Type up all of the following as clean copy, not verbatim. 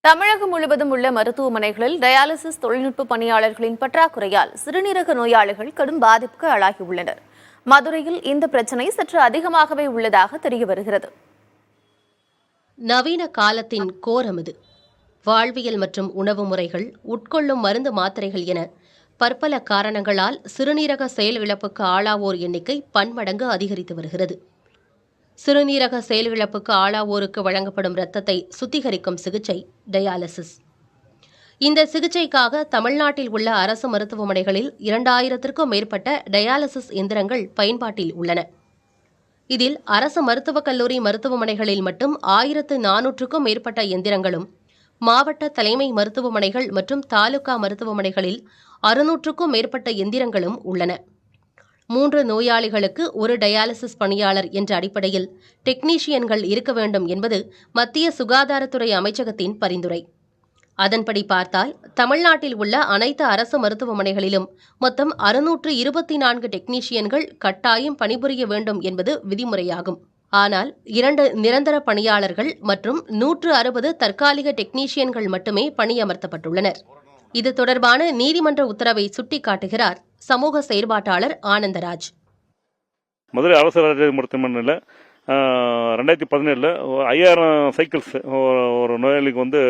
தமிழகம் முழுவதும் உள்ள மருத்துவமனைகளில் டயாலிசிஸ் தொழில்நுட்ப பணியாளர்களின் பற்றாக்குறையால் சிறுநீரக நோயாளிகள் கடும் பாதிப்புக்கு ஆளாகியுள்ளனர். மதுரையில் இந்த பிரச்சினை சற்று அதிகமாகவே உள்ளதாக தெரிய வருகிறது. நவீன காலத்தின் கோரம் இது. வாழ்வியல் மற்றும் உணவு முறைகள், உட்கொள்ளும் மருந்து மாத்திரைகள் என பற்பல காரணங்களால் சிறுநீரக செயல் இழப்புக்கு ஆளாவோர் எண்ணிக்கை பன்மடங்கு அதிகரித்து வருகிறது. சிறுநீரக செயலிழப்புக்கு ஆளாவோருக்கு வழங்கப்படும் இரத்தத்தை சுத்திகரிக்கும் சிகிச்சை டயாலிசிஸ். இந்த சிகிச்சைக்காக தமிழ்நாட்டில் உள்ள அரசு மருத்துவமனைகளில் 2000க்கும் மேற்பட்ட டயாலிசிஸ் எந்திரங்கள் பயன்பாட்டில் உள்ளன. இதில் அரசு மருத்துவக் கல்லூரி மருத்துவமனைகளில் மட்டும் 1400க்கும் மேற்பட்ட எந்திரங்களும், மாவட்ட தலைமை மருத்துவமனைகள் மற்றும் தாலுகா மருத்துவமனைகளில் 600க்கும் மேற்பட்ட எந்திரங்களும் உள்ளன. 3 நோயாளிகளுக்கு ஒரு டயாலிசிஸ் பணியாளர் என்ற அடிப்படையில் டெக்னீஷியன்கள் இருக்க வேண்டும் என்பது மத்திய சுகாதாரத்துறை அமைச்சகத்தின் பரிந்துரை. அதன்படி பார்த்தால் தமிழ்நாட்டில் உள்ள அனைத்து அரசு மருத்துவமனைகளிலும் மொத்தம் 624 டெக்னீஷியன்கள் கட்டாயம் பணிபுரிய வேண்டும் என்பது விதிமுறையாகும். ஆனால் 2 நிரந்தர பணியாளர்கள் மற்றும் 160 தற்காலிக டெக்னீஷியன்கள் மட்டுமே பணியமர்த்தப்பட்டுள்ளனர். இது தொடர்பான நீதிமன்ற உத்தரவை சுட்டிக்காட்டுகிறார் சமூக செயற்பாட்டாளர் ஆனந்தராஜ். மதுரை அரசு மருத்துவமனையில் 2017 5000 சைக்கிள்ஸ் ஒரு நோயாளிக்கு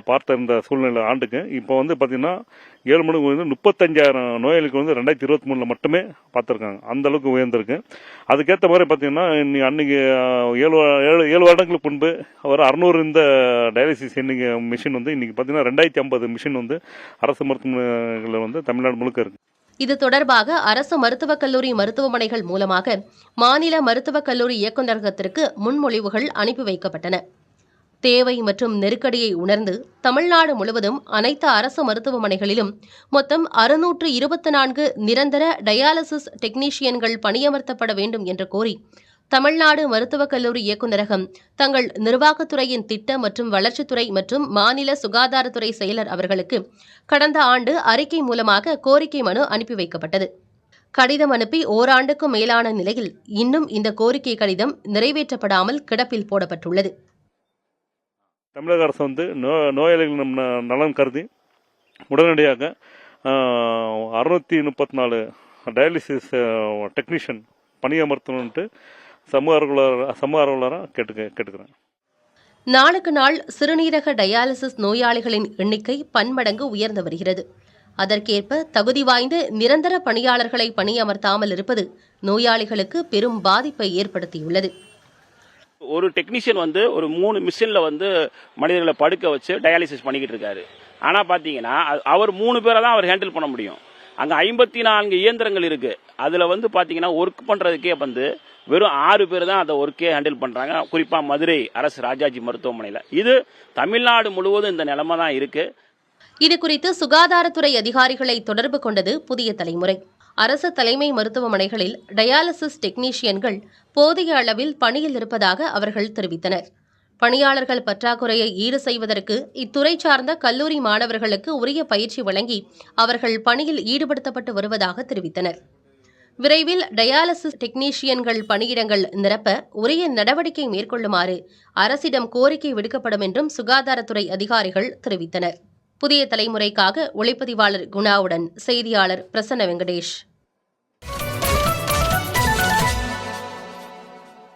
பார்த்த இந்த சூழ்நிலை ஆண்டுக்கு இப்போ பார்த்தீங்கன்னா 7 மணிக்கு 35,000 நோயாளிக்கு 2023 மட்டுமே பார்த்துருக்காங்க. அந்த அளவுக்கு உயர்ந்திருக்கு. அதுக்கேற்ற மாதிரி பார்த்தீங்கன்னா அன்னைக்கு 7 வருடங்களுக்கு முன்பு ஒரு 600 இந்த டயாலிசிஸ் இன்னைக்கு மிஷின் இன்னைக்கு பார்த்தீங்கன்னா 2050 மிஷின் அரசு மருத்துவமனைகளில் தமிழ்நாடு முழுக்க இருக்கு. இது தொடர்பாக அரசு மருத்துவக் கல்லூரி மருத்துவமனைகள் மூலமாக மாநில மருத்துவக் கல்லூரி இயக்குநரகத்திற்கு முன்மொழிவுகள் அனுப்பி வைக்கப்பட்டன. தேவை மற்றும் நெருக்கடியை உணர்ந்து தமிழ்நாடு முழுவதும் அனைத்து அரசு மருத்துவமனைகளிலும் மொத்தம் 624 நிரந்தர டயாலிசிஸ் டெக்னீஷியன்கள் பணியமர்த்தப்பட வேண்டும் என்று கோரி தமிழ்நாடு மருத்துவக் கல்லூரி இயக்குநரகம் தங்கள் நிர்வாகத்துறையின் திட்ட மற்றும் வளர்ச்சித்துறை மற்றும் மாநில சுகாதாரத்துறை செயலர் அவர்களுக்கு கடந்த ஆண்டு அறிக்கை மூலமாக கோரிக்கை மனு அனுப்பி வைக்கப்பட்டது. கடிதம் அனுப்பி ஓராண்டுக்கும் மேலான நிலையில் இன்னும் இந்த கோரிக்கை கடிதம் நிறைவேற்றப்படாமல் கிடப்பில் போடப்பட்டுள்ளது. தமிழக அரசு நோயாளிகள் நலன் கருதி உடனடியாக 634 டயாலிசிஸ் டெக்னீஷியன் பணியமர்த்தணுன்ட்டு சமூக ஆர்வலராக கேட்டுக்கிறேன். நாளுக்கு நாள் சிறுநீரக டயாலிசிஸ் நோயாளிகளின் எண்ணிக்கை பன்மடங்கு உயர்ந்து வருகிறது. அதற்கேற்ப தகுதி வாய்ந்த நிரந்தர பணியாளர்களை பணியமர்த்தாமல் இருப்பது நோயாளிகளுக்கு பெரும் பாதிப்பை ஏற்படுத்தியுள்ளது. ஒரு டெக்னீஷியன் ஒரு 3 மிஷின்ல மனிதர்களை படுக்க வச்சு டயாலிசிஸ் பண்ணிக்கிட்டு இருக்காரு. ஆனா பாத்தீங்கன்னா அவர் 3 பேரை தான் அவர் ஹேண்டில் பண்ண முடியும். அங்க 54 இயந்திரங்கள் இருக்கு. அதுல பாத்தீங்கன்னா ஒர்க் பண்றதுக்கே வெறும் 6 பேர் தான் அதை ஒர்க்கே ஹேண்டில் பண்றாங்க. குறிப்பா மதுரை அரசு ராஜாஜி மருத்துவமனையில. இது தமிழ்நாடு முழுவதும் இந்த நிலைமை தான் இருக்கு. இது குறித்து சுகாதாரத்துறை அதிகாரிகளை தொடர்பு கொண்டது புதிய தலைமுறை. அரசு தலைமை மருத்துவமனைகளில் டயாலிசிஸ் டெக்னீஷியன்கள் போதிய அளவில் பணியில் இருப்பதாக அவர்கள் தெரிவித்தனர். பணியாளர்கள் பற்றாக்குறையை ஈடு செய்வதற்கு இத்துறை சார்ந்த கல்லூரி மாணவர்களுக்கு உரிய பயிற்சி வழங்கி அவர்கள் பணியில் ஈடுபடுத்தப்பட்டு வருவதாக தெரிவித்தனர். விரைவில் டயாலிசிஸ் டெக்னீஷியன்கள் பணியிடங்கள் நிரப்ப உரிய நடவடிக்கை மேற்கொள்ளுமாறு அரசிடம் கோரிக்கை விடுக்கப்படும் என்றும் சுகாதாரத்துறை அதிகாரிகள் தெரிவித்தனர். புதிய தலைமுறைக்காக ஒளிப்பதிவாளர் குணாவுடன் செய்தியாளர் பிரசன்ன வெங்கடேஷ்.